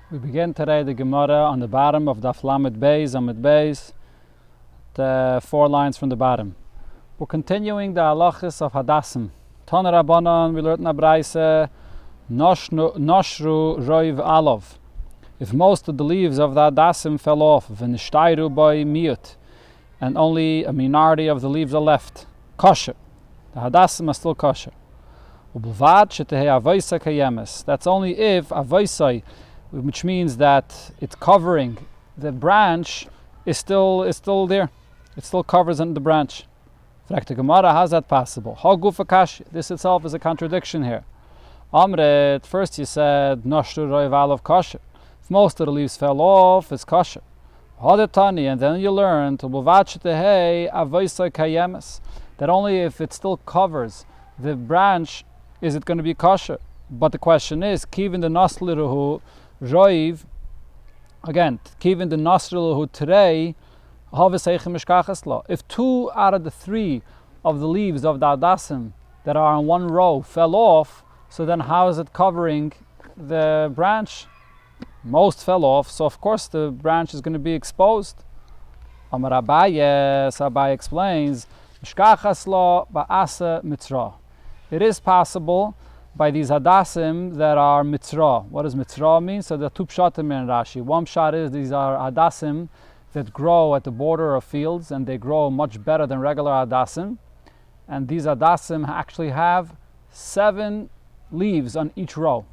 We begin today the Gemara on the bottom of Daf Lamed Beis, Amud Beis, the 4 lines from the bottom. We're continuing the halachas of Hadassim. Tana Rabbanan, we learned in Abraise, Noshru Roiv Alov. If most of the leaves of the Hadassim fell off, V'nishtairu by miut, and only a minority of the leaves are left, kosher. The Hadassim are still kosher. Ubulvad shetehei avoisa kayemes. That's only if avoisai, which means that it's covering the branch, is still there. It still covers the branch. The Gemara, how's that possible? This itself is a contradiction here. Amret, first you said noshru roiv alav kosher. If most of the leaves fell off, it's kosher. Hadetani, and then you learn to that only if it still covers the branch is it going to be kosher. But the question is, kivin the nasliruhu roiv, again, kivin the nasliruhu today, if 2 out of the 3 of the leaves of the Hadassim that are in one row fell off, so then how is it covering the branch? Most fell off, so of course the branch is going to be exposed. Amar Abaye, so Abaye explains, it is possible by these Hadassim that are mitzrah. What does mitzrah mean? So there are 2 pshatim in Rashi. One pshat is these are Hadassim that grow at the border of fields, and they grow much better than regular Hadassim. And these Hadassim actually have 7 leaves on each row.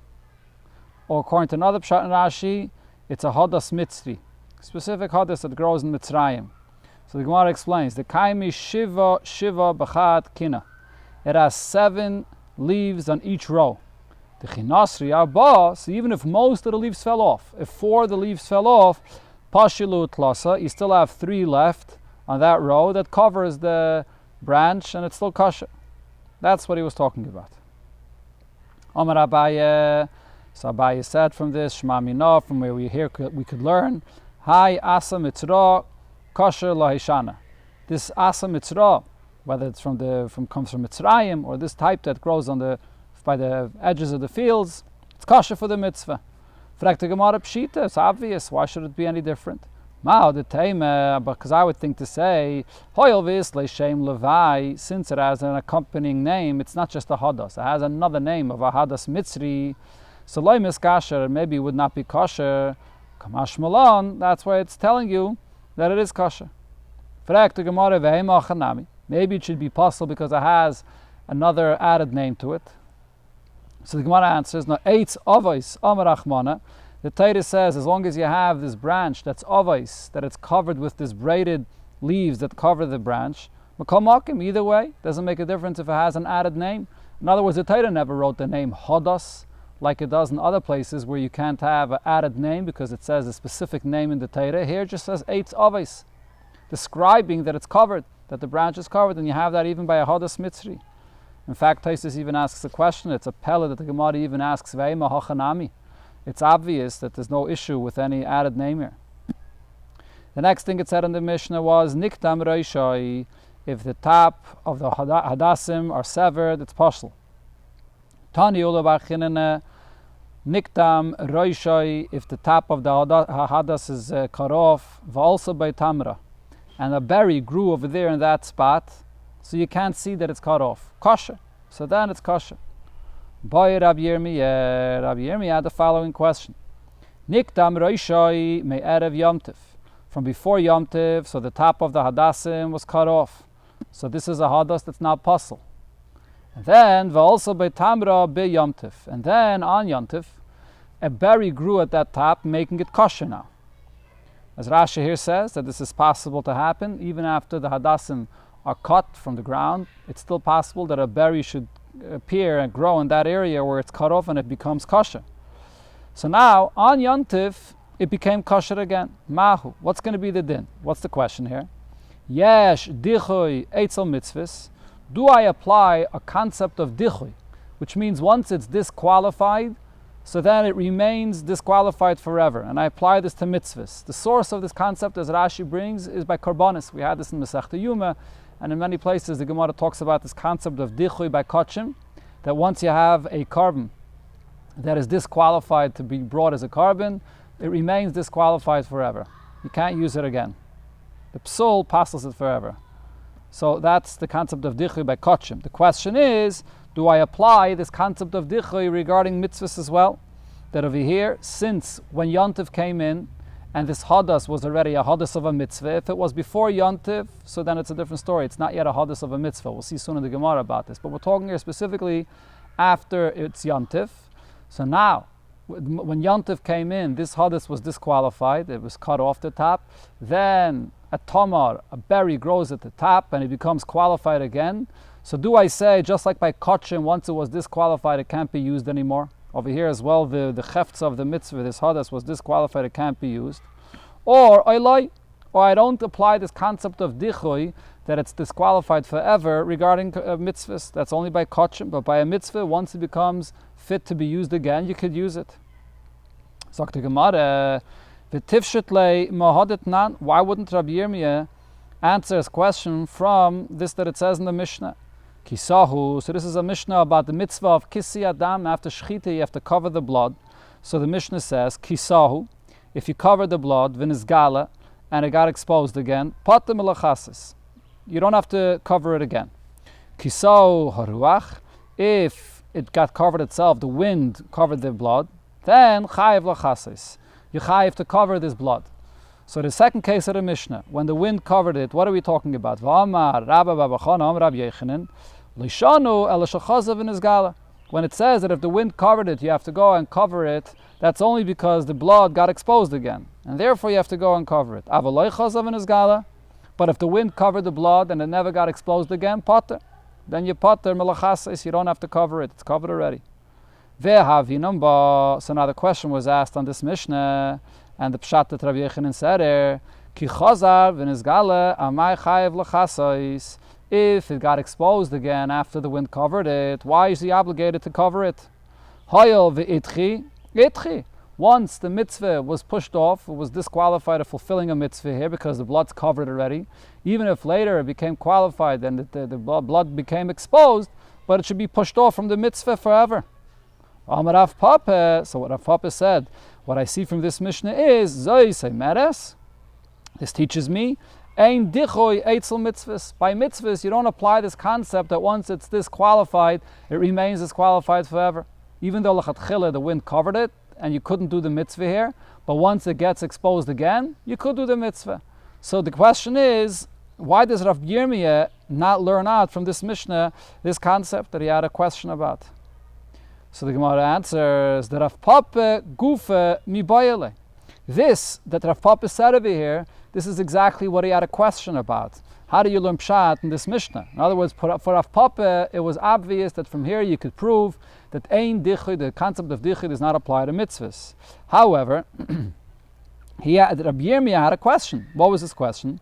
Or according to another pshat in Rashi, it's a hadas mitzri, specific hadas that grows in Mitzrayim. So the Gemara explains, the kaimi shiva b'chad kina. It has 7 leaves on each row. The chinasri arba, so even if most of the leaves fell off, if 4 of the leaves fell off, pashilu tlasa, you still have 3 left on that row that covers the branch, and it's still kosher. That's what he was talking about. Amar Abaye, so Abaye said from this, Shema Mina, from where we could learn, Hai asa mitzrah kosher lahishana. This asa mitzrah, whether it's comes from Mitzrayim or this type that grows by the edges of the fields, it's kosher for the mitzvah. Fragt the Gemara pshita, it's obvious. Why should it be any different? Because I would think to say, since it has an accompanying name, it's not just a hadas. It has another name of a hadas mitzri. So loimis kasher, maybe it would not be kosher. Kamash malon, that's why it's telling you that it is kosher. Fragt the Gemara ve'emachanami. Maybe it should be possible because it has another added name to it. So the Gemara answers, no, eitz avos amarachmana. The Torah says, as long as you have this branch that's avos, that it's covered with this braided leaves that cover the branch, makom either way, doesn't make a difference if it has an added name. In other words, the Torah never wrote the name hadas like it does in other places where you can't have an added name because it says a specific name in the Torah. Here it just says eitz avos, describing that it's covered, that the branch is covered, and you have that even by a hadas mitzri. In fact, Taisus even asks a question. It's a pella that the Gemara even asks, Ve'ema hachanami. It's obvious that there's no issue with any added name here. The next thing it said in the Mishnah was, Niktam reishai, if the top of the Hadassim are severed, it's pashal. Tani ula b'achinene, Niktam reishai, if the top of the Hadas is cut off, v'alsa by tamra, and a berry grew over there in that spot, so you can't see that it's cut off. Kosher. So then it's kosher. Boy Rabbi Yirmiyah had the following question. Nikdam roishai me erev Yom Tov. From before Yom Tov, so the top of the Hadassim was cut off. So this is a Hadas that's not puzzle. And then, also by Tamra be Yom Tov. And then on Yom Tov, a berry grew at that top, making it kosher now. As Rashi here says, that this is possible to happen, even after the Hadassim are cut from the ground, it's still possible that a berry should appear and grow in that area where it's cut off and it becomes kosher. So now, on Yom Tov, it became kosher again. Mahu. What's going to be the din? What's the question here? Yesh dichui eitzel mitzvahs. Do I apply a concept of dichui, which means once it's disqualified, so then it remains disqualified forever. And I apply this to mitzvahs. The source of this concept, as Rashi brings, is by korbanos. We had this in Masechta Yuma, and in many places the Gemara talks about this concept of dichui by kachim, that once you have a carbon that is disqualified to be brought as a carbon, it remains disqualified forever. You can't use it again. The psul passes it forever. So that's the concept of dichui by kachim. The question is, do I apply this concept of dichui regarding mitzvahs as well? That over here, since when Yontif came in, and this hadas was already a hadas of a mitzvah, if it was before Yontif, so then it's a different story. It's not yet a hadas of a mitzvah. We'll see soon in the Gemara about this. But we're talking here specifically after it's Yontif. So now, when Yontif came in, this hadas was disqualified. It was cut off the top. Then a tamar, a berry grows at the top, and it becomes qualified again. So do I say, just like by kachim, once it was disqualified, it can't be used anymore? Over here as well, the chefts of the mitzvah, this hadas was disqualified, it can't be used. Or I lie, or I don't apply this concept of dichui, that it's disqualified forever regarding mitzvahs. That's only by kachim, but by a mitzvah, once it becomes fit to be used again, you could use it. Sagt the Gemara, why wouldn't Rabbi Yirmiyah answer his question from this that it says in the Mishnah? Kisahu. So this is a Mishnah about the mitzvah of kisi adam. After shchita, you have to cover the blood. So the Mishnah says, Kisahu, if you cover the blood, v'nizgala, and it got exposed again, patemelachasis. You don't have to cover it again. Kisahu haruach, if it got covered itself, the wind covered the blood, then chayiv lachasis. You chayiv to cover this blood. So the second case of the Mishnah, when the wind covered it, what are we talking about? V'amar Rabba Babachana Rabbi Yechanan Lishanu el shachazav v'nizgala. When it says that if the wind covered it, you have to go and cover it, that's only because the blood got exposed again, and therefore you have to go and cover it. Avaloi chazav v'nizgala. But if the wind covered the blood and it never got exposed again, potter, then you potter melachasais. You don't have to cover it; it's covered already. Ve'havinamba. So now the question was asked on this Mishnah. And the pshat that Rabbi Yechanan said Ki chazar v'nizgala amai chayev l'chasais. If it got exposed again after the wind covered it, why is he obligated to cover it? Hayol v'itchi, itchi. Once the mitzvah was pushed off, it was disqualified of fulfilling a mitzvah here because the blood's covered already. Even if later it became qualified and the blood became exposed, but it should be pushed off from the mitzvah forever. Amar Rav Papa. So what Rav Papa said, what I see from this Mishnah is, Zoi say meres. This teaches me, Ein dichoi eitzel mitzvahs. By mitzvahs, you don't apply this concept that once it's disqualified, it remains disqualified forever. Even though l'chatchila, the wind covered it, and you couldn't do the mitzvah here, but once it gets exposed again, you could do the mitzvah. So the question is, why does Rav Yirmiyah not learn out from this Mishnah this concept that he had a question about? So the Gemara answers that Rav Papa gufa mi bayale. This that Rav Papa said over here, this is exactly what he had a question about. How do you learn pshat in this Mishnah? In other words, for Rav Papa, it was obvious that from here you could prove that ein dichud, the concept of dichud, does not apply to mitzvahs. However, Rabbi Yirmiyah had a question. What was his question?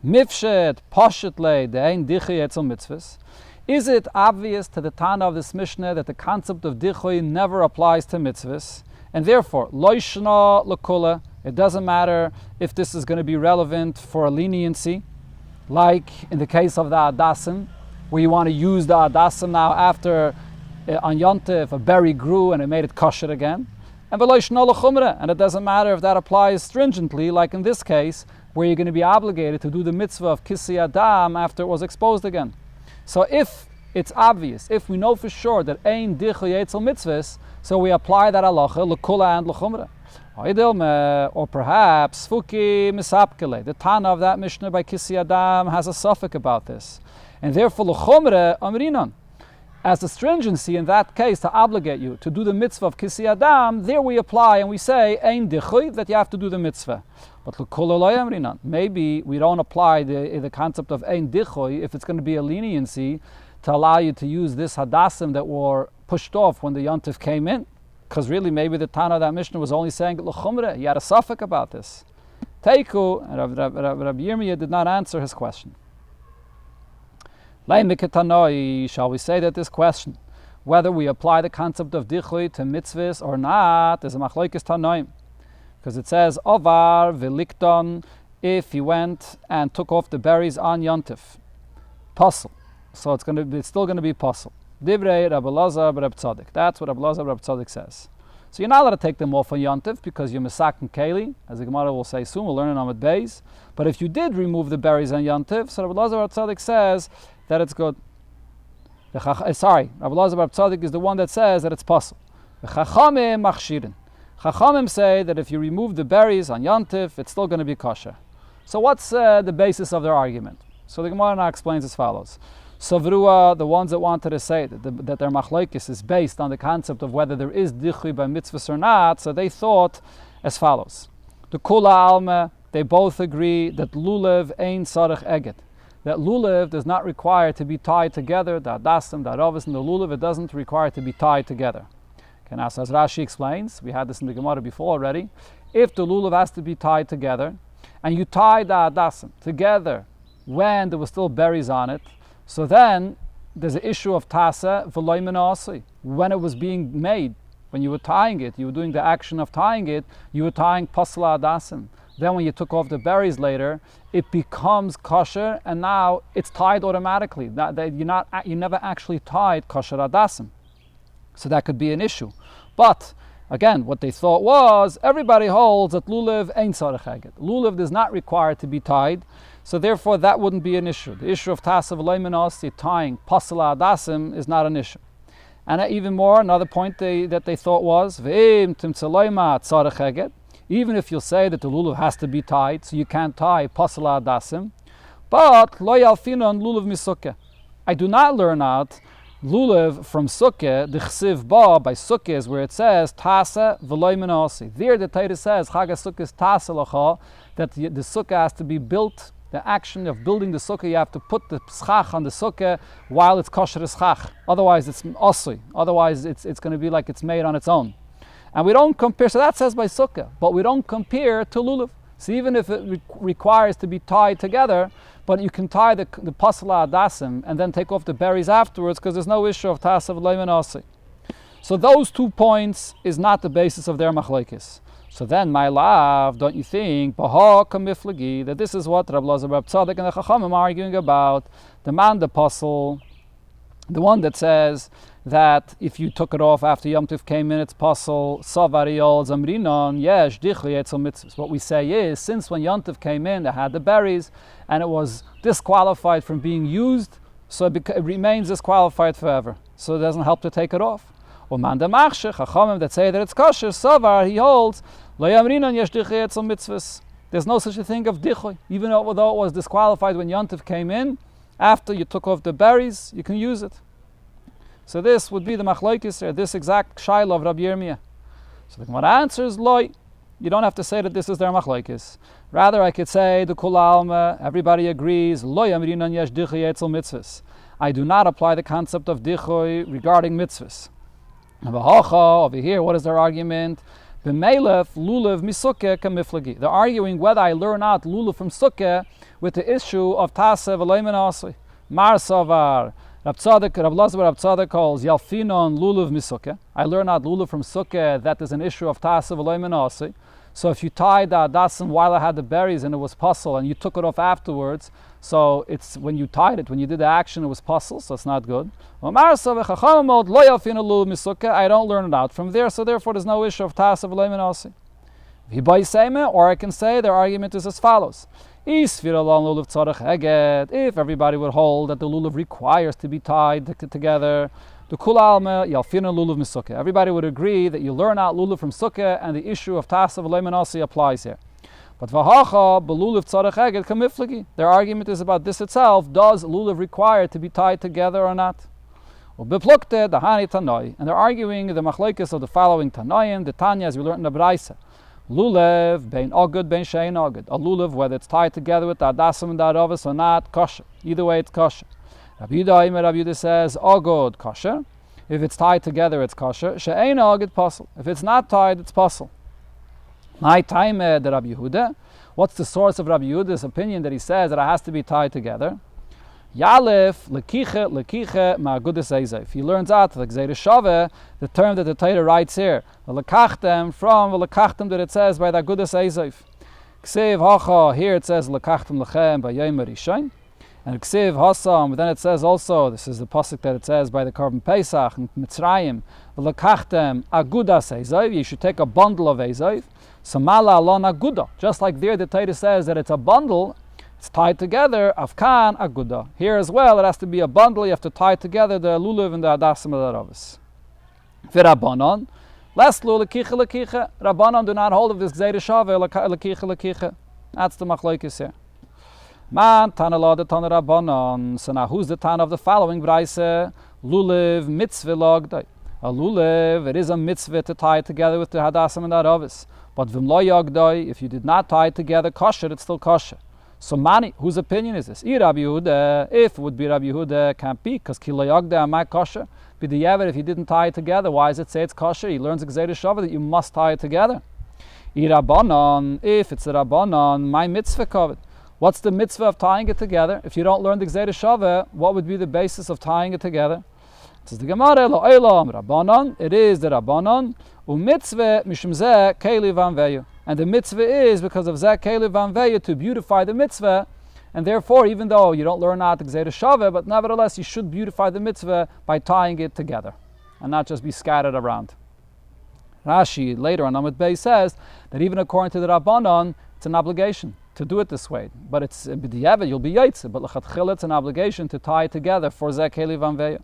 Mifshet poshet le de ein dichud etzel mitzvahs. Is it obvious to the Tana of this Mishnah that the concept of dichui never applies to mitzvahs? And therefore, loishna lekula, it doesn't matter if this is going to be relevant for a leniency, like in the case of the adasim, where you want to use the adasim now after on Yontif a berry grew and it made it kosher again. And v'loishna lechumra, and it doesn't matter if that applies stringently, like in this case, where you're going to be obligated to do the mitzvah of kisi adam after it was exposed again. So if it's obvious, if we know for sure that ein dichui etzel mitzvahs, so we apply that halacha lekula and lechumra. Or perhaps fuki misapkele. The Tana of that Mishnah by Kisi Adam has a suffix about this, and therefore lechumra amrinon. As the stringency in that case to obligate you to do the mitzvah of Kisi Adam, there we apply and we say ein dichui, that you have to do the mitzvah. But maybe we don't apply the concept of ein dichoi if it's going to be a leniency to allow you to use this hadassim that were pushed off when the yontif came in. Because really, maybe the Tana of that Mishnah was only saying l'chumra. He had a suffix about this. Teiku, and Rabbi Yirmiyah did not answer his question. Shall we say that this question, whether we apply the concept of dichui to mitzvahs or not, is a machlokes tanoim? Because it says, Ovar v'likton, if he went and took off the berries on Yontif. Puzzle. So it's still going to be puzzle. Divrei Rabbi Lazar Rabbi Tzadik. That's what Rabbi Lazar Rabbi Tzadik says. So you're not allowed to take them off on Yontif because you're Mesak and Keli, as the Gemara will say soon. We'll learn it on Amud Beis. But if you did remove the berries on Yontif, so Rabbi Elazar bar Tzadok says that it's good. Rabbi Elazar bar Tzadok is the one that says that it's possible. The Chachamim machshirin. Chachamim say that if you remove the berries on Yontif, it's still going to be kosher. So what's the basis of their argument? So the Gemara now explains as follows. Savrua, the ones that wanted to say that their machlokes is based on the concept of whether there is dichui by mitzvahs or not, so they thought as follows. The Kula Alma, they both agree that lulav ein sarich eget. That lulav does not require to be tied together, the adasim, the aravas, and the lulav, it doesn't require to be tied together. Okay, now, so as Rashi explains, we had this in the Gemara before already, if the lulav has to be tied together, and you tie the adasim together when there were still berries on it, so then there's an issue of tasa v'loy menasi. When it was being made, when you were tying it, you were doing the action of tying it, you were tying pasla adasim. Then when you took off the berries later, it becomes kosher, and now it's tied automatically. You never actually tied kosher adasim. So that could be an issue. But again, what they thought was, everybody holds that lulav ain't sarich eget. Lulav does not require to be tied, so therefore that wouldn't be an issue. The issue of tasav leimenos, tying pasala adasim, is not an issue. And even more, another point that they thought was, ve'im timtzaloima sarich eget. Even if you'll say that the lulav has to be tied, so you can't tie pasala adasim, but lo yalfinon lulav misukkah. I do not learn out lulav from Sukkah, the chsiv ba by Sukkah is where it says tasa v'loy menasi. There the Torah says Chag HaSukkah is tasa lacha, that the Sukkah has to be built. The action of building the Sukkah, you have to put the schach on the Sukkah while it's kosher schach. Otherwise it's osui. Otherwise it's going to be like it's made on its own. And we don't compare, so that says by Sukkah, but we don't compare to lulav. So even if it requires to be tied together, but you can tie the pasla adasim and then take off the berries afterwards because there's no issue of tasav leimenasi. So those 2 points is not the basis of their machlokes. So then, my love, don't you think that this is what Rabbi Elazar bar Tzadok and the Chachamim are arguing about? The man, the apostle, the one that says that if you took it off after Yom Tov came in, it's possible. Savariol zamrinon yesh dichli etzel mitzvahs. What we say is, since when Yom Tov came in, they had the berries, and it was disqualified from being used, so it remains disqualified forever. So it doesn't help to take it off. Or man the machshech chachamim that say that it's kosher, savar he holds lo yamrinon yesh dichli etzel mitzvahs. There's no such a thing of dichli, even though it was disqualified when Yom Tov came in. After you took off the berries, you can use it. So this would be the machlokes, or this exact shaila of Rabbi Yirmiyah. So the Gemara answers, loy. You don't have to say that this is their machlokes. Rather, I could say the kol alma. Everybody agrees. Loy amrinan yesh dichoi etzel mitzvahs. I do not apply the concept of dichoi regarding mitzvahs. Over here, what is their argument? B'meilef lulav misukkah kamiflagi. They're arguing whether I learn out lulav from sukkah with the issue of tasev v'leimen asli. Mar savar. Rabbi Elazar bar Tzadok calls yalfinon lulav misukkah. I learn out lulav from sukkah that there's an issue of tasev v'leimen asli. So if you tied the adasim while I had the berries and it was puzzle and you took it off afterwards, so it's when you tied it, when you did the action, it was puzzle, so it's not good. I don't learn it out from there, so therefore there's no issue of tasav v'leimen asli. Or I can say their argument is as follows. If everybody would hold that the lulav requires to be tied together, the kul alma yalfina lulav misukah. Everybody would agree that you learn out lulav from sukkah, and the issue of tasav v'leimen asli applies here. But v'hacha b'lulav tzarech eged kamiflagi. Their argument is about this itself. Does lulav require to be tied together or not? U'beplukte dahani tanoi, and they're arguing the machlokes of the following tanoim, the Tanya as we learned in the Braisa. Lulav bein agud bein shein agud. A lulav, whether it's tied together with the adasim and the aravas or not, kosher. Either way, it's kosher. Rabbi Yehuda says agud kosher. If it's tied together, it's kosher. She'ein agud pasul. If it's not tied, it's pasul. My time the Rabbi Yehuda. What's the source of Rabbi Yehuda's opinion that he says that it has to be tied together? Yalef lekiche ma'agudas eizef. He learns out like Zayda Shaveh, the term that the Torah writes here, lekachtem from lekachtem that it says by the agudas eizef. Ksev hacha, here it says lekachtem lechem b'yom rishon. And Ksiv Hasam, but then it says also, this is the pasuk that it says by the Korban Pesach and Mitzrayim, V'lekachtem agudas Ezoiv, you should take a bundle of Ezoiv. So mala alon aguda, just like there the Torah says that it's a bundle, it's tied together, afkan aguda. Here as well, it has to be a bundle, you have to tie together the lulav and the adasim of the ravis. V'Rabbanon, Leslu lekicha lekicha, Rabbanon do not hold of this gzeira shava lekicha lekicha. That's the machlokes here. Man, Tanala the Tana Rabbanon. So now who's the Tana of the following Braise? Lulev mitzvah logdai. A lulev, it is a mitzvah to tie it together with the hadasim and the aravis. But v'mlo yogdai, if you did not tie it together, kosher, it's still kosher. So mani, whose opinion is this? Rabbi Yehuda, if it would be Rabbi Yehuda, can't be, because kilo yogdai am kosher. B'diavad, if you didn't tie it together, why does it say it's kosher? He learns Gzeira Shava that you must tie it together. Rabbanon, if it's a Rabbanon, my mitzvah covered. What's the mitzvah of tying it together? If you don't learn the Gzeira Shava, what would be the basis of tying it together? It says the Gemara, Lo Eilam Rabbanon, it is the Rabbanon, u'mitzvah mishum zeh keli vanveyu. And the mitzvah is because of zeh keli vanveyu to beautify the mitzvah, and therefore, even though you don't learn out the Gzeira Shava, but nevertheless you should beautify the mitzvah by tying it together, and not just be scattered around. Rashi later on Amud Bey says that even according to the Rabbanon, it's an obligation to do it this way. But it's b'diavad, you'll be yaitze. But l'chatchila, it's an obligation to tie it together for zeh keli vanveya.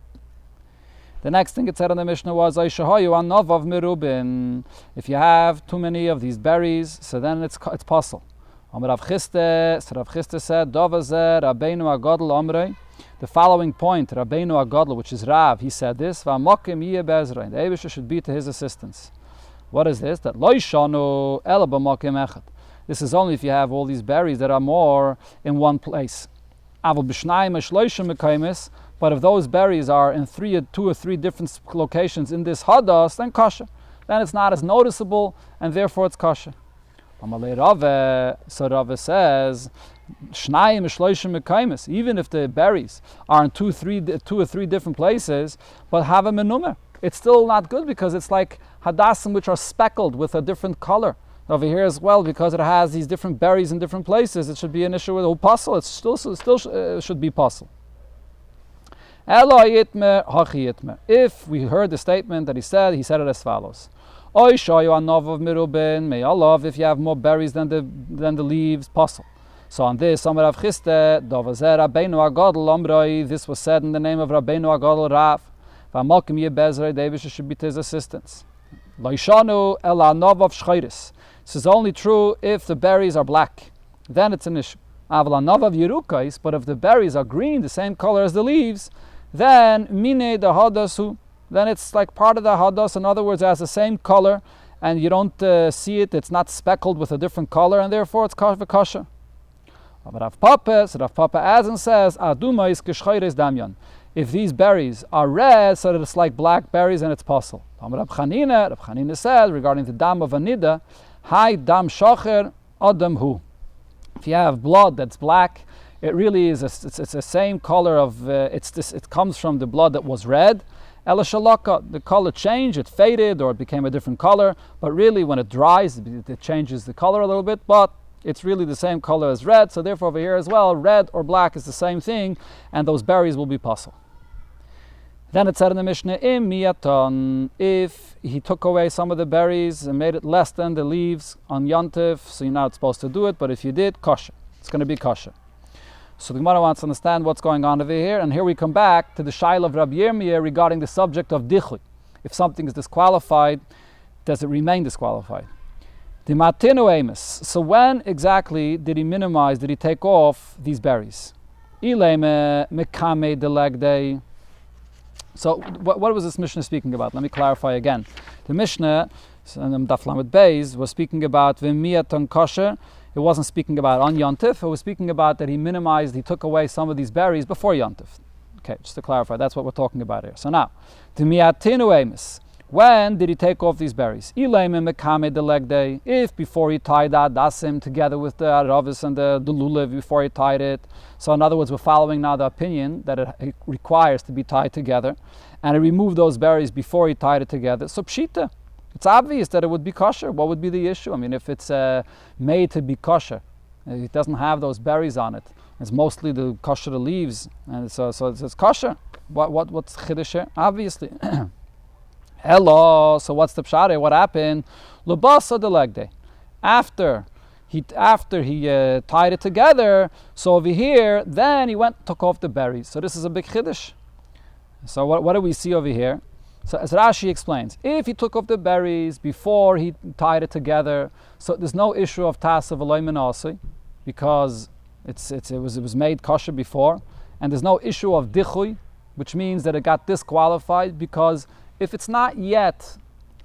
The next thing it said in the Mishnah was Aishahayu anavav mirubin. If you have too many of these berries, so then it's possible. Rav Chiste said, Dovazeh Rabbeinu Agadol Amrei. The following point, Rabbeinu Agadol, which is Rav, he said this, V'amokim yeh be'ezrei. The Eibusha should be to his assistance. What is this? That lo yishanu ela b'mokim echad. This is only if you have all these berries that are more in one place. Aval b'shnayim shloishim mekaymis. But if those berries are in two or three different locations in this hadas, then kosher. Then it's not as noticeable, and therefore it's kosher. So Rava says, Shnayim shloishim mekaymis. Even if the berries are in two or three different places, but have a menumer, it's still not good because it's like hadasim which are speckled with a different color. Over here as well, because it has these different berries in different places, it should be an issue with upasul. It still should be pasul. If we heard the statement that he said it as follows: if you have more berries than the leaves, pasul. So on this, Rav Chiste, this was said in the name of Rabbeinu Agadol Rav. David should be to his assistance. This is only true if the berries are black. Then it's an issue. But if the berries are green, the same color as the leaves, then mine the hadasu, then it's like part of the hadas. In other words, it has the same color, and you don't see it. It's not speckled with a different color, and therefore it's kosher. But Rav Papa adds and says, Aduma is k'shchayres damyan. If these berries are red, so that it's like black berries, and it's pasul. Rav Chanina said regarding the dam of anida, Hai dam shocher adam hu. If you have blood that's black, it really is. It's the same color of. It comes from the blood that was red. Ela shalaka, the color changed, it faded, or it became a different color. But really, when it dries, it changes the color a little bit. But it's really the same color as red. So therefore, over here as well, red or black is the same thing, and those berries will be pasul. Then it said in the Mishnah, if he took away some of the berries and made it less than the leaves on Yontif, so you're not supposed to do it, but if you did, kosher. It's going to be kosher. So the Gemara wants to understand what's going on over here, and here we come back to the shaila of Rabbi Yirmiyah regarding the subject of dichui. If something is disqualified, does it remain disqualified? The matinu emes. So when exactly did he take off these berries? Ileme mekame delegdei. So what was this Mishnah speaking about? Let me clarify again. The Mishnah, Daf Lamed Beis, was speaking about v'miyaton kosher. It wasn't speaking about on Yontif. It was speaking about that he took away some of these berries before Yontif. Okay, just to clarify, that's what we're talking about here. So now, t'miyatinu emes. When did he take off these berries? If before he tied that dasim together with the aravis and the lulav, before he tied it. So in other words, we're following now the opinion that it requires to be tied together, and he removed those berries before he tied it together. So pshita, it's obvious that it would be kosher. What would be the issue? I mean, if it's made to be kosher, it doesn't have those berries on it, It's mostly the kosher leaves, and so it's kosher. What's chiddush here? Obviously. Hello. So what's the pshare? What happened? Lubasa de legde. After he tied it together. So over here, then he took off the berries. So this is a big chiddush. So what do we see over here? So as Rashi explains, if he took off the berries before he tied it together, so there's no issue of tas of aloy menasei, because it was made kosher before, and there's no issue of dichui, which means that it got disqualified, because if it's not yet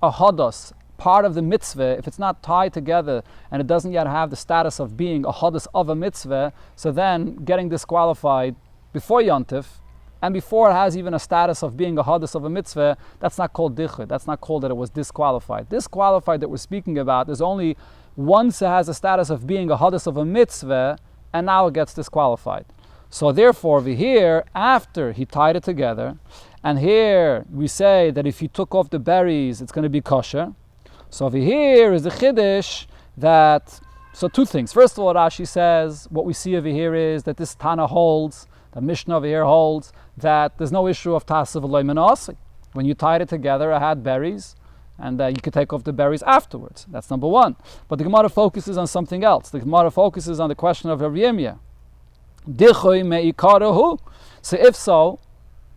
a hadas, part of the mitzvah, if it's not tied together and it doesn't yet have the status of being a hadas of a mitzvah, so then getting disqualified before Yontif, and before it has even a status of being a hadas of a mitzvah, that's not called dichud. That's not called that it was disqualified. Disqualified that we're speaking about is only once it has a status of being a hadas of a mitzvah, and now it gets disqualified. So therefore, over here, after he tied it together, and here we say that if he took off the berries, it's going to be kosher. So over here is the chiddush that, so two things. First of all, Rashi says, what we see over here is that this Tana holds, the Mishnah over here holds, that there's no issue of tasav aloy menasei. When you tied it together, it had berries, and you could take off the berries afterwards. That's number one. But the Gemara focuses on something else. The Gemara focuses on the question of Rabbi Yirmiyah. Dichoy me'ikarahu. So if so,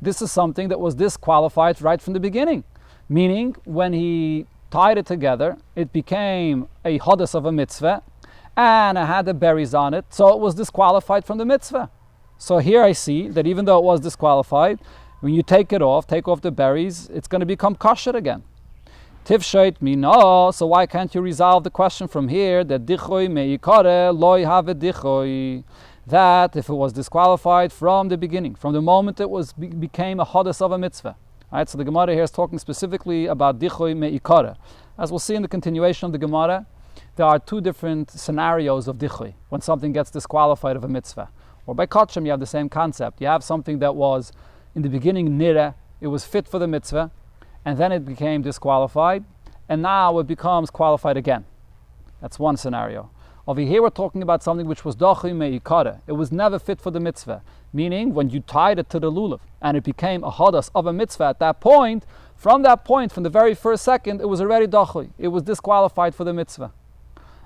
this is something that was disqualified right from the beginning. Meaning, when he tied it together, it became a hadas of a mitzvah, and it had the berries on it, so it was disqualified from the mitzvah. So here I see that even though it was disqualified, when you take off the berries, it's going to become kosher again. Tifsheit no. So why can't you resolve the question from here that dichoy me'ikare loy have dichoy? That if it was disqualified from the beginning, from the moment it became a hadas of a mitzvah. Right, so the Gemara here is talking specifically about dichoy me'ikare. As we'll see in the continuation of the Gemara, there are two different scenarios of dichoy when something gets disqualified of a mitzvah. Or by kachem, you have the same concept. You have something that was in the beginning nira, it was fit for the mitzvah, and then it became disqualified, and now it becomes qualified again. That's one scenario. Over here we're talking about something which was dachi me'ikare. It was never fit for the mitzvah. Meaning, when you tied it to the lulav, and it became a hadas of a mitzvah at that point, from the very first second, it was already dachi. It was disqualified for the mitzvah.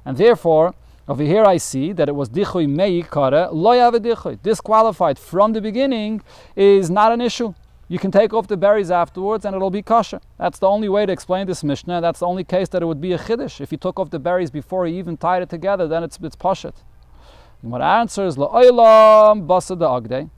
And therefore, over here I see that it was dichoy me'ikare, lo yave dichoy. Disqualified from the beginning is not an issue. You can take off the berries afterwards and it'll be kosher. That's the only way to explain this Mishnah. That's the only case that it would be a chiddush. If you took off the berries before you even tied it together, then it's pashut. And what answers la'olam basa da'agdei.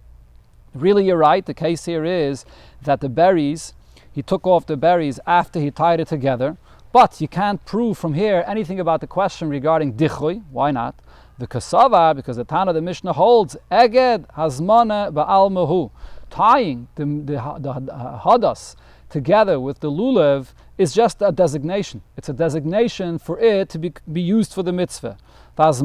Really, you're right. The case here is that the berries, he took off the berries after he tied it together. But you can't prove from here anything about the question regarding dichoy. Why not? The kasava, because the Tana, the Mishnah holds eged hazmana ba'al mehu. Tying the hadas together with the lulav is just a designation. It's a designation for it to be used for the mitzvah. Just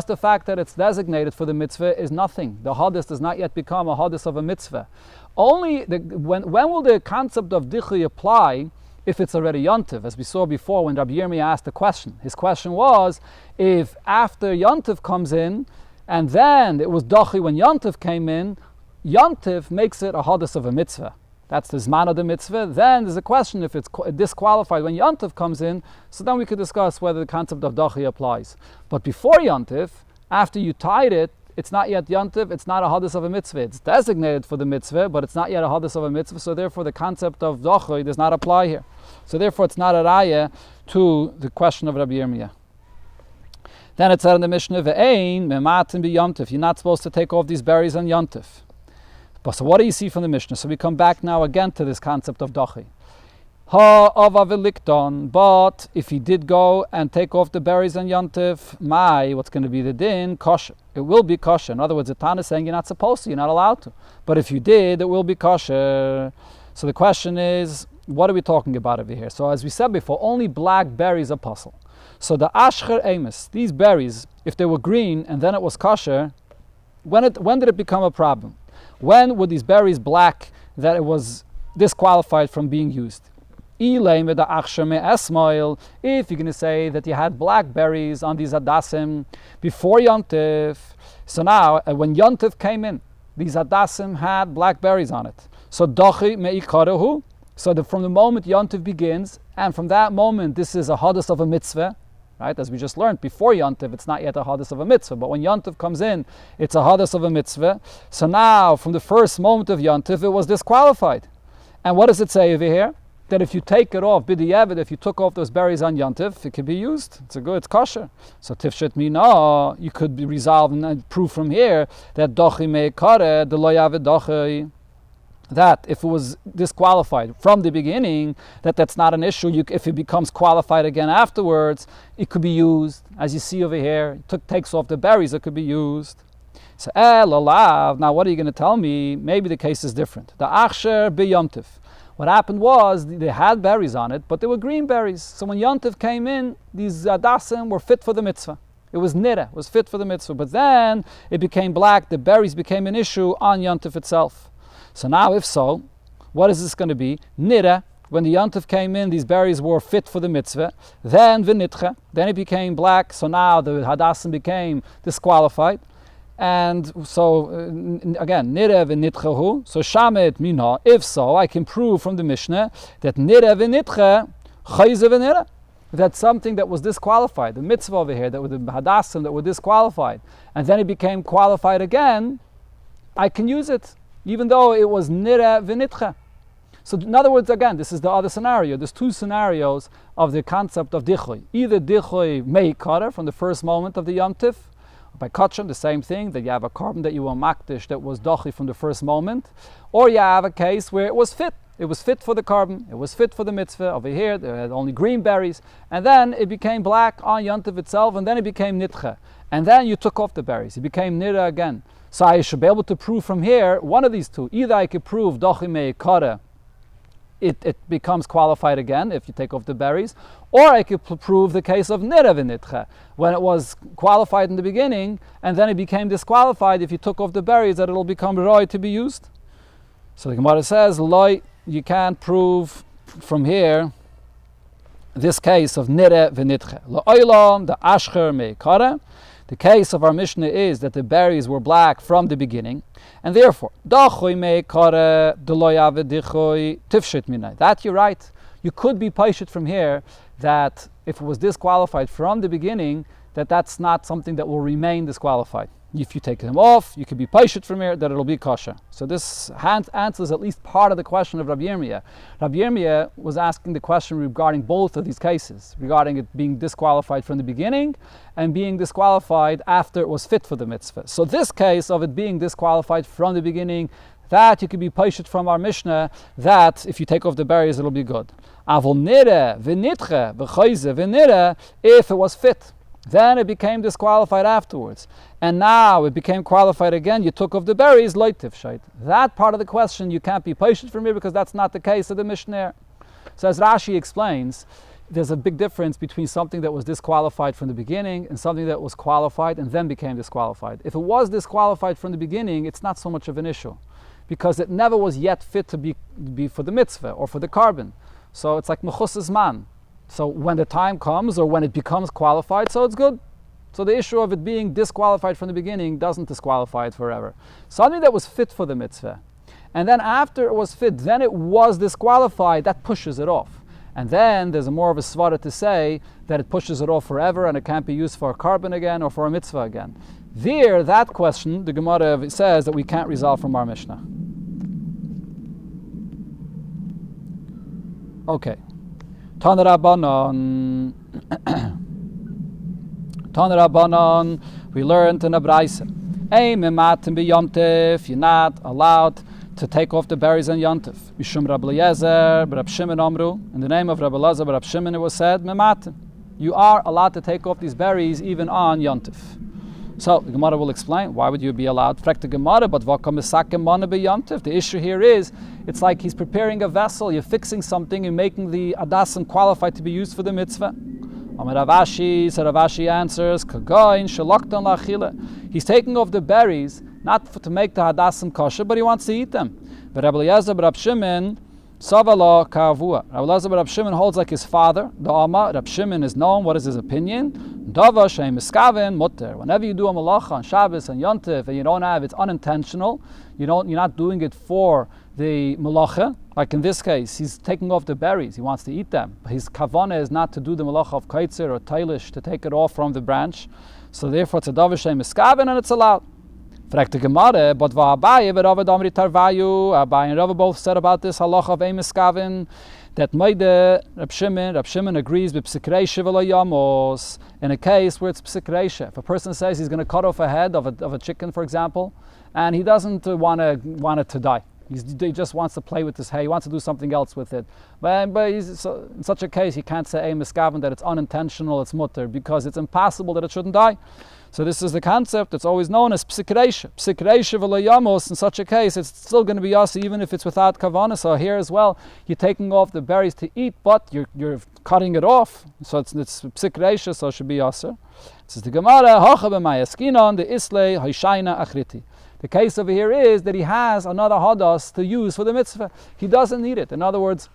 the fact that it's designated for the mitzvah is nothing. The hadas does not yet become a hadas of a mitzvah. When will the concept of dichi apply? If it's already yontiv, as we saw before when Rabbi Yirmiyah asked the question. His question was, if after yontiv comes in, and then it was dachi when yontiv came in, Yontif makes it a hadas of a mitzvah. That's the zman of the mitzvah. Then there's a question if it's disqualified when Yontif comes in, so then we could discuss whether the concept of dachi applies. But before Yontif, after you tied it, it's not yet Yontif, it's not a hadas of a mitzvah. It's designated for the mitzvah, but it's not yet a hadas of a mitzvah, so therefore the concept of dachi does not apply here. So therefore it's not a raya to the question of Rabbi Yirmiyah. Then it said in the Mishnah, ve'ein mematin b'yontif. You're not supposed to take off these berries on Yontif. So what do you see from the Mishnah? So we come back now again to this concept of dachi. But if he did go and take off the berries on Yontif, what's going to be the din? Kosher. It will be kosher. In other words, the Tana is saying you're not supposed to, you're not allowed to. But if you did, it will be kosher. So the question is, what are we talking about over here? So as we said before, only black berries are puzzle. So the ashcher emes, these berries, if they were green and then it was kosher, when did it become a problem? When were these berries black that it was disqualified from being used? If you're going to say that you had black berries on these Hadassim before Yontif, so now when Yontif came in, these Hadassim had black berries on it. So Dochi me'ikarehu. So from the moment Yontif begins, and from that moment this is a Hadas of a mitzvah, right? As we just learned, before Yontif it's not yet a Hadas of a mitzvah, but when Yontif comes in, it's a Hadas of a mitzvah. So now from the first moment of Yontif it was disqualified. And what does it say over here? That if you take it off, b'diavad, if you took off those berries on Yontif, it can be used. It's kosher. So tifshet mina, you could be resolved and prove from here that dochi me'ikare, the lo yavid dochi, that if it was disqualified from the beginning, that's not an issue. If it becomes qualified again afterwards, it could be used. As you see over here, takes off the berries, it could be used. So lalav, now what are you going to tell me? Maybe the case is different. The achsher b'yontif. What happened was they had berries on it, but they were green berries. So when Yontif came in, these Hadassim were fit for the mitzvah. It was nira, was fit for the mitzvah. But then it became black, the berries became an issue on Yontif itself. So now if so, what is this going to be? Nira, when the Yontif came in, these berries were fit for the mitzvah. Then v'nitcha, then it became black, so now the Hadassim became disqualified. And so, again, nirev and nitchahu. So, shamet mina. If so, I can prove from the Mishnah that nirev and nitcha chayzev and nira. That's something that was disqualified. The mitzvah over here, that were the hadassim that were disqualified, and then it became qualified again. I can use it, even though it was nirev and nitcha. So, in other words, again, this is the other scenario. There's two scenarios of the concept of dichoy. Either dichoy meikara from the first moment of the Yom Tif. By kachim, the same thing, that you have a carbon that you were makdish that was dochi from the first moment, or you have a case where it was fit. It was fit for the carbon, it was fit for the mitzvah. Over here, there had only green berries, and then it became black on Yontif itself, and then it became nitcha. And then you took off the berries, it became nira again. So I should be able to prove from here one of these two. Either I could prove dochi meikara, it becomes qualified again if you take off the berries, or I could prove the case of nira v'nitcha, when it was qualified in the beginning and then it became disqualified if you took off the berries, that it'll become roy to be used. So the Gemara says, loy, you can't prove from here this case of nira v'nitcha. Lo'olam, the ashcher meikara. The case of our Mishnah is that the berries were black from the beginning, and therefore, that you're right. You could be paishit from here that if it was disqualified from the beginning, that's not something that will remain disqualified. If you take them off, you could be paishit from here that it'll be kosher. So this answers at least part of the question of Rabbi Yirmiyah. Rabbi Yirmiyah was asking the question regarding both of these cases, regarding it being disqualified from the beginning and being disqualified after it was fit for the mitzvah. So this case of it being disqualified from the beginning, that you could be paishit from our Mishnah, that if you take off the berries, it'll be good. Avol nire v'nitche v'chayze v'nire, if it was fit, then it became disqualified afterwards. And now it became qualified again, you took off the berries, loitiv shait. That part of the question you can't be patient from here because that's not the case of the Mishnah. So as Rashi explains, there's a big difference between something that was disqualified from the beginning and something that was qualified and then became disqualified. If it was disqualified from the beginning, it's not so much of an issue because it never was yet fit to be for the mitzvah or for the carbon. So it's like mechusas man. So when the time comes or when it becomes qualified, so it's good. So the issue of it being disqualified from the beginning doesn't disqualify it forever. Something that was fit for the mitzvah, and then after it was fit, then it was disqualified, that pushes it off. And then there's more of a svara to say that it pushes it off forever and it can't be used for a carbon again or for a mitzvah again. There, that question, the Gemara says that we can't resolve from our Mishnah. Okay. Tanarabanon. Tanarabanon, we learned in a Braisa. You're not allowed to take off the berries on Yontif. Mishum Rabbi Eliezer, Rabbi Shimon Amru. In the name of Rabbi Eliezer, Rabbi Shimon, it was said, Mematim. You are allowed to take off these berries even on Yontif. So the Gemara will explain, why would you be allowed? The Gemara, but the issue here is, it's like he's preparing a vessel, you're fixing something, you're making the Hadassim qualified to be used for the mitzvah. Ravashi, so Ravashi answers, he's taking off the berries, not to make the Hadassim kosher, but he wants to eat them. But Rabbi Eliezer, Rabbi Shimon, Savala kavua. Rabbi Elazar Rab Shimon holds like his father. The Amma, Rab Shimon is known. What is his opinion? Dava shem miskaven mutter. Whenever you do a malacha on Shabbos and Yontif and you don't have, it's unintentional. You're not doing it for the malacha. Like in this case, he's taking off the berries. He wants to eat them. His kavana is not to do the malacha of kaitzer or tailish, to take it off from the branch. So therefore, it's a dava shem miskaven and it's allowed. Fragt the Gemara, but Abaye and Rava both said about this halacha of miskaven that Meide Rab Shimon agrees with psikreisha v'lo yamos in a case where it's psikreisha. If a person says he's going to cut off a head of a chicken, for example, and he doesn't want it to die. He just wants to play with this hay. He wants to do something else with it. But in such a case, he can't say miskaven that it's unintentional, it's mutter, because it's impossible that it shouldn't die. So this is the concept that's always known as psikreisha. Psikreisha v'lo yamos. In such a case, it's still going to be yasi even if it's without kavanah. So here as well, you're taking off the berries to eat, but you're cutting it off. So it's psikreisha, so it should be yasser. This is the Gemara. Hacha b'mayaskinon the islay haishayna achriti. The case over here is that he has another hadas to use for the mitzvah. He doesn't need it. In other words,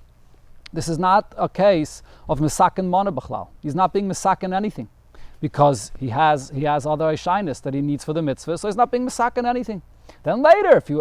this is not a case of misaken mana b'chlal. He's not being misaken anything, because he has other shyness that he needs for the mitzvah, so he's not being misaken anything. Then later, if he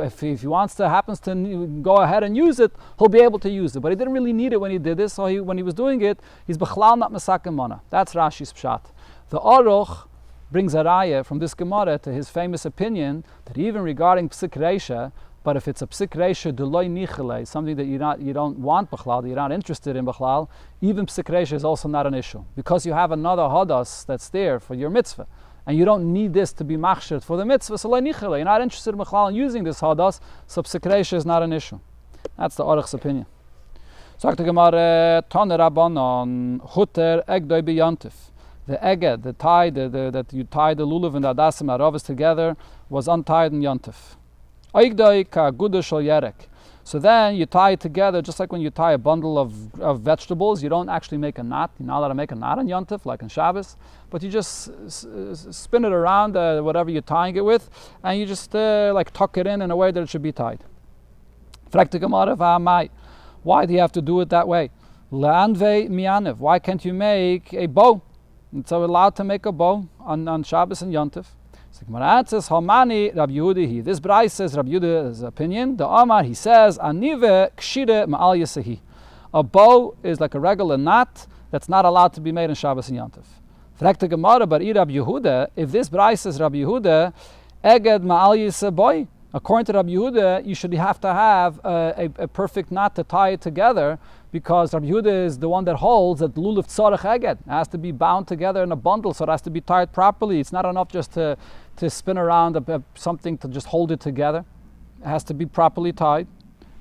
happens to go ahead and use it, he'll be able to use it. But he didn't really need it when he did this, so when he was doing it, he's b'chlal not misaken mana. That's Rashi's pshat. The Aruch brings a raya from this Gemara to his famous opinion that even regarding psik reisha, but if it's a psik reisha deloi nichele, something that you don't want b'chlal, that you're not interested in b'chlal, even psik reisha is also not an issue, because you have another hadas that's there for your mitzvah, and you don't need this to be machshir for the mitzvah. So loi nichele, you're not interested in b'chlal in using this hadas, so psik reisha is not an issue. That's the Aruch's opinion. So the Gemara Tane Rabbanon Huter Egdoi B'Yantif. The eged, the tie, that you tie the lulav and the adasim aravas together, was untied in Yontif. So then you tie it together, just like when you tie a bundle of vegetables. You don't actually make a knot. You're not allowed to make a knot in Yontif, like in Shabbos, but you just spin it around, whatever you're tying it with, and you just like tuck it in a way that it should be tied. Why do you have to do it that way? Why can't you make a bow? And so we're allowed to make a bow on Shabbos and Yontif. So Gemara says, Halmani Rabbi Yehuda. This Brai says Rabbi Yehuda's opinion. The Amar, he says, Anive kshire ma'al yasehi. A bow is like a regular knot that's not allowed to be made on Shabbos and Yontif. Frekta Gemara, but Rabbi Yehuda, if this Brai says Rabbi Yehuda, Eged ma'al yaseboy. According to Rabbi Yehuda, you should have to have a perfect knot to tie it together, because Rabbi Yehuda is the one that holds that lulav tzarech eged. It has to be bound together in a bundle, so it has to be tied properly. It's not enough just to spin around something to just hold it together. It has to be properly tied.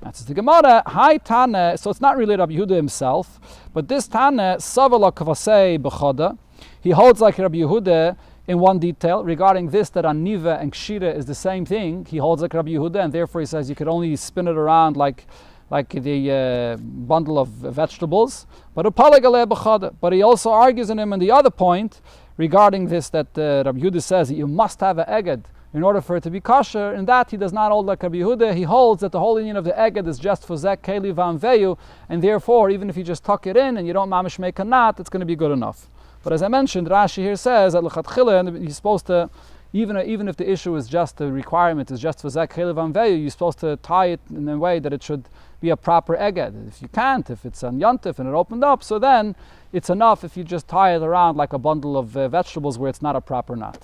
That's the Gemara. Hi Tane. So it's not really Rabbi Yehuda himself, but this Tane savala kavasei b'choda. He holds like Rabbi Yehuda in one detail regarding this, that aniva and kshira is the same thing. He holds like Rabbi Yehuda, and therefore he says you could only spin it around like the bundle of vegetables. But he also argues in him on the other point regarding this, that Rabbi Yehuda says that you must have an eged in order for it to be kosher. In that he does not hold like Rabbi Yehuda. He holds that the whole union of the eged is just for zek keli v'amveyu, and therefore even if you just tuck it in and you don't mamish make a knot, it's going to be good enough. But as I mentioned, Rashi here says that l'chatchila, you're supposed to, even if the issue is just, the requirement is just for zek keli v'amveyu, you're supposed to tie it in a way that it should be a proper eged. If you can't, if it's on Yontif and it opened up, so then it's enough if you just tie it around like a bundle of vegetables where it's not a proper knot.